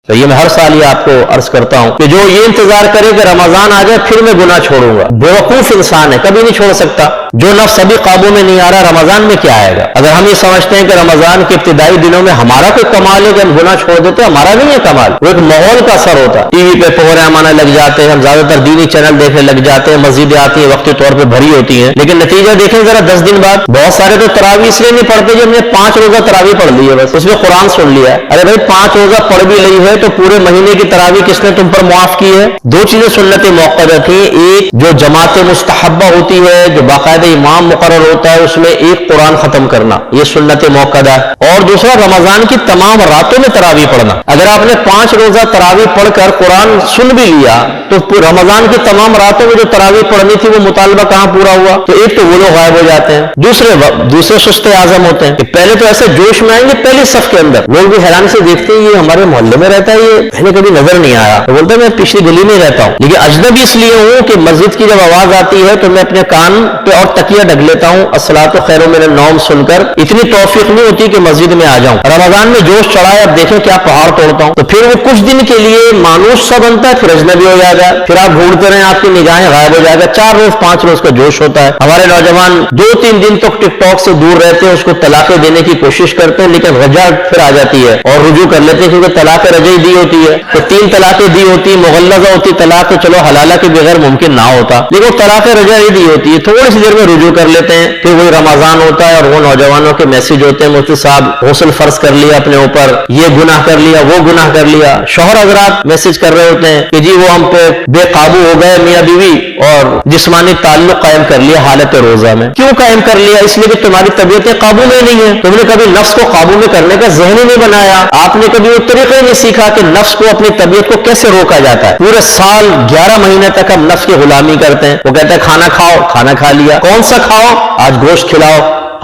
تو یہ میں ہر سال یہ آپ کو عرض کرتا ہوں کہ جو یہ انتظار کرے کہ رمضان آ جائے پھر میں گناہ چھوڑوں گا، بیوقوف انسان ہے، کبھی نہیں چھوڑ سکتا۔ جو نفس ابھی قابو میں نہیں آ رہا، رمضان میں کیا آئے گا؟ اگر ہم یہ سمجھتے ہیں کہ رمضان کے ابتدائی دنوں میں ہمارا کوئی کمال ہے کہ ہم گناہ چھوڑ دیتے ہیں، ہمارا نہیں ہے کمال، وہ ایک ماحول کا اثر ہوتا ہے۔ ٹی وی پہ پروگرام آنے لگ جاتے ہیں، ہم زیادہ تر دینی چینل دیکھنے لگ جاتے ہیں، مسجدیں آتی ہیں وقتی طور پہ بھری ہوتی ہیں، لیکن نتیجہ دیکھیں ذرا 10 دن بعد بہت سارے تو تراویح اس لیے نہیں پڑھتے کہ ہم نے 5 روزہ تراویح پڑھ لی ہے، بس اس میں قرآن سن لیا ہے۔ ارے بھائی 5 روزہ پڑھ بھی لی ہے تو پورے مہینے کی تراویح کس نے تم پر معاف کی ہے؟ دو چیزیں سنت موقدہ تھیں، ایک جو جماعت مستحبہ ہوتی ہے، جو باقاعدہ امام مقرر ہوتا ہے، اس میں ایک قرآن ختم کرنا، یہ سنت موقدہ ہے، اور دوسرا رمضان کی تمام راتوں میں تراویح پڑھنا۔ اگر آپ نے 5 روزہ تراویح پڑھ کر قرآن سن بھی لیا تو رمضان کی تمام راتوں میں جو تراویح پڑھنی تھی وہ مطالبہ کہاں پورا ہوا؟ تو ایک تو وہ لوگ غائب ہو جاتے ہیں، دوسرے سست اعظم ہوتے ہیں کہ پہلے تو ایسے جوش میں آئیں گے پہلی صف کے اندر، لوگ بھی حیران سے دیکھتے ہیں یہ ہمارے محلے میں رہتا ہے، یہ پہلے کبھی نظر نہیں آیا، تو بولتا ہے میں پچھلی گلی میں رہتا ہوں، لیکن اجنبی اس لیے ہوں کہ مسجد کی جب آواز آتی ہے تو میں اپنے کان پہ اور تکیہ ڈھک لیتا ہوں، الصلاۃ خیر من النوم سن کر، اتنی توفیق نہیں ہوتی کہ مسجد میں آ جاؤں۔ رمضان میں جوش چڑھا ہے، اب دیکھیں کیا پہاڑ توڑتا ہوں، تو پھر وہ کچھ دن کے لیے مانوس سا بنتا ہے، پھر اجنبی ہو جائے گا، پھر آپ ڈھونڈتے رہیں آپ کی نگاہیں غائب ہو جائے گا، 4 روز 5 روز کا جوش ہوتا ہے۔ ہمارے نوجوان 2-3 دن تک ٹک ٹاک سے دور رہتے ہیں، اس کو طلاقیں دینے کی کوشش کرتے ہیں، لیکن رجع پھر آ جاتی ہے اور رجوع کر لیتے ہیں، کیونکہ طلاق رجعی دی ہوتی ہے، تو 3 طلاقیں دی ہوتی، مغلظہ ہوتی طلاق تو چلو حلالہ کے بغیر ممکن نہ ہوتا، لیکن طلاق رجعی دی ہوتی ہے، تھوڑی سی دیر میں رجوع کر لیتے ہیں، پھر وہی رمضان ہوتا ہے اور وہ نوجوانوں کے میسج ہوتے ہیں، مفتی صاحب غسل فرض کر لیا اپنے اوپر، یہ گناہ کر لیا، وہ گناہ کر لیا، شوہر حضرات میسج کر رہے ہوتے ہیں کہ جی وہ ہم پہ بے قابو ہو گئے میاں بیوی اور جسمانی تعلق قائم کر لیا حالت روزہ میں۔ کیوں قائم کر لیا؟ اس لیے کہ تمہاری طبیعتیں قابو میں نہیں ہیں، تم نے کبھی نفس کو قابو میں کرنے کا ذہن ہی نہیں بنایا، آپ نے کبھی وہ طریقے نہیں سیکھا کہ نفس کو اپنی طبیعت کو کیسے روکا جاتا ہے۔ پورے سال 11 مہینے تک ہم نفس کی غلامی کرتے ہیں، وہ کہتا ہے کھانا کھاؤ، کھانا کھا لیا، کون سا کھاؤ؟ آج گوشت کھلاؤ،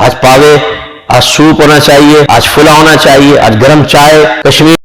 آج پاوے، آج سوپ ہونا چاہیے، آج پھلا ہونا چاہیے، آج گرم چائے، کشمیر